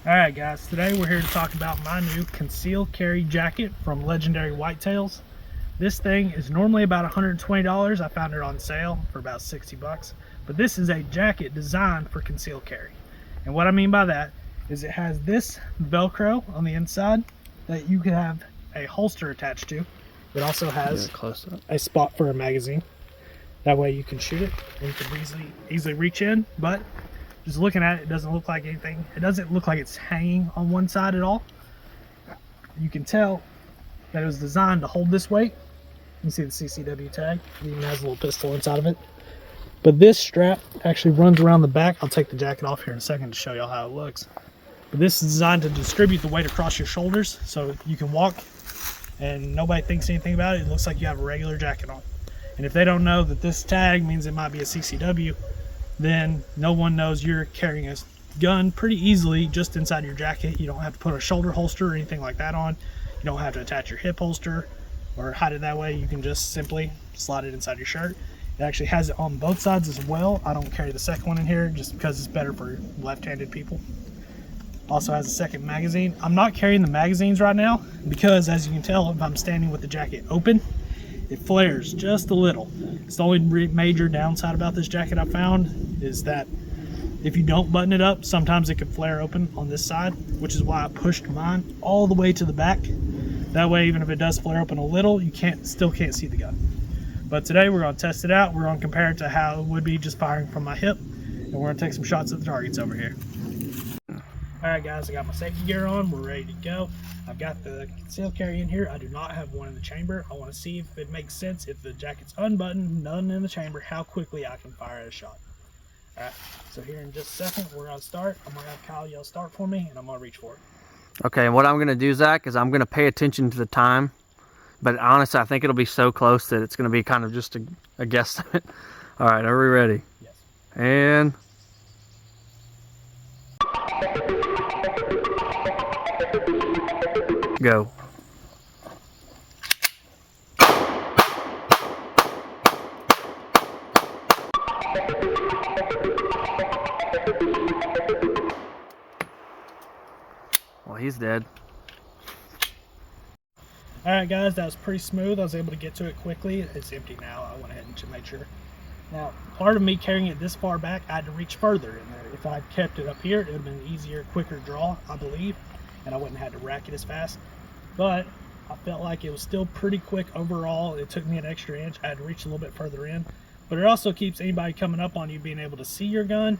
Alright guys, today we're here to talk about my new conceal carry jacket from Legendary Whitetails. This thing is normally about $120. I found it on sale for about 60 bucks. But this is a jacket designed for conceal carry. And what I mean by that is it has this Velcro on the inside that you can have a holster attached to. It also has a spot for a magazine. That way you can shoot it and you can easily reach in, but just looking at it, it doesn't look like anything. It doesn't look like it's hanging on one side at all. You can tell that it was designed to hold this weight. You can see the CCW tag. It even has a little pistol inside of it. But this strap actually runs around the back. I'll take the jacket off here in a second to show y'all how it looks. But this is designed to distribute the weight across your shoulders so you can walk and nobody thinks anything about it. It looks like you have a regular jacket on. And if they don't know that this tag means it might be a CCW, then no one knows you're carrying a gun pretty easily just inside your jacket. You don't have to put a shoulder holster or anything like that on. You don't have to attach your hip holster or hide it that way. You can just simply slide it inside your shirt. It actually has it on both sides as well. I don't carry the second one in here just because it's better for left-handed people. Also has a second magazine. I'm not carrying the magazines right now because, as you can tell, if I'm standing with the jacket open, it flares just a little. It's the only major downside about this jacket I found is that if you don't button it up, sometimes it can flare open on this side, which is why I pushed mine all the way to the back. That way, even if it does flare open a little, you still can't see the gun. But today we're going to test it out. We're going to compare it to how it would be just firing from my hip, and we're going to take some shots at the targets over here. Alright guys, I got my safety gear on, we're ready to go. I've got the conceal carry in here. I do not have one in the chamber. I want to see if it makes sense, if the jacket's unbuttoned, none in the chamber, how quickly I can fire a shot. Alright, so here in just a second, we're going to start. I'm going to have Kyle yell start for me, and I'm going to reach for it. Okay, and what I'm going to do, Zach, is I'm going to pay attention to the time. But honestly, I think it'll be so close that it's going to be kind of just a guesstimate. Alright, are we ready? Yes. And... go. Well, he's dead. Alright guys, that was pretty smooth. I was able to get to it quickly. It's empty now. I went ahead and made sure. Now, part of me carrying it this far back, I had to reach further in there. If I had kept it up here, it would have been an easier, quicker draw, I believe, and I wouldn't have had to rack it as fast. But I felt like it was still pretty quick overall. It took me an extra inch. I had to reach a little bit further in. But it also keeps anybody coming up on you being able to see your gun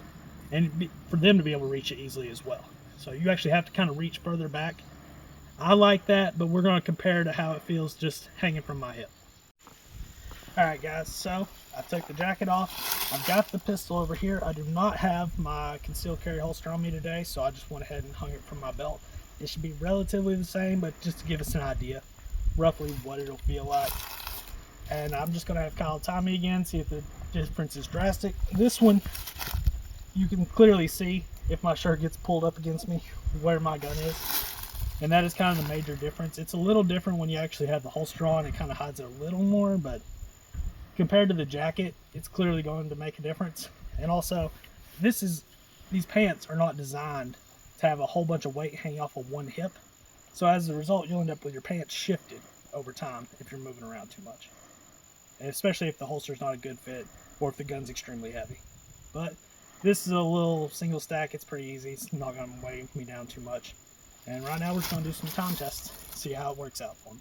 and for them to be able to reach it easily as well. So you actually have to kind of reach further back. I like that, but we're going to compare to how it feels just hanging from my hip. Alright guys, so I took the jacket off. I've got the pistol over here. I do not have my concealed carry holster on me today, so I just went ahead and hung it from my belt. It should be relatively the same, but just to give us an idea roughly what it'll feel like. And I'm just going to have Kyle time me again, see if the difference is drastic. This one, you can clearly see if my shirt gets pulled up against me where my gun is. And that is kind of the major difference. It's a little different when you actually have the holster on. It kind of hides it a little more, but compared to the jacket, it's clearly going to make a difference. And also, these pants are not designed to have a whole bunch of weight hanging off of one hip. So as a result, you'll end up with your pants shifted over time if you're moving around too much. And especially if the holster's not a good fit or if the gun's extremely heavy. But this is a little single stack. It's pretty easy. It's not going to weigh me down too much. And right now we're just going to do some time tests, see how it works out for me.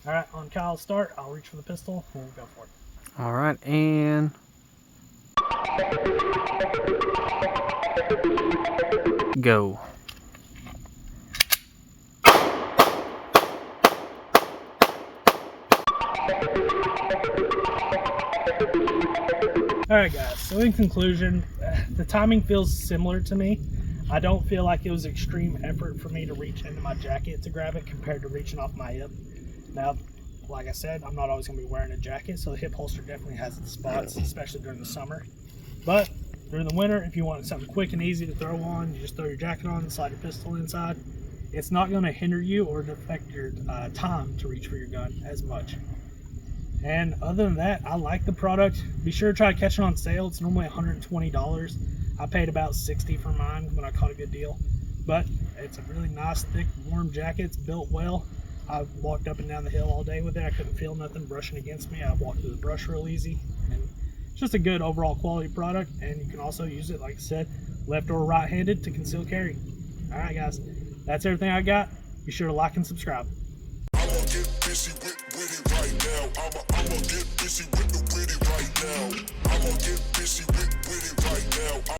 Alright, on Kyle's start, I'll reach for the pistol and we'll go for it. Alright, and... go. Alright guys, so in conclusion, the timing feels similar to me. I don't feel like it was extreme effort for me to reach into my jacket to grab it compared to reaching off my hip. Now, like I said, I'm not always going to be wearing a jacket, so the hip holster definitely has its spots, especially during the summer. But during the winter, if you want something quick and easy to throw on, you just throw your jacket on and slide your pistol inside. It's not going to hinder you or affect your time to reach for your gun as much. And other than that, I like the product. Be sure to try to catch it on sale. It's normally $120. I paid about 60 for mine when I caught a good deal. But it's a really nice, thick, warm jacket. It's built well. I walked up and down the hill all day with it. I couldn't feel nothing brushing against me. I walked through the brush real easy. And it's just a good overall quality product. And you can also use it, like I said, left or right-handed to conceal carry. All right, guys. That's everything I got. Be sure to like and subscribe. I'ma get busy with it right now. I'ma get busy with the witty right now. I'ma get busy with it right now.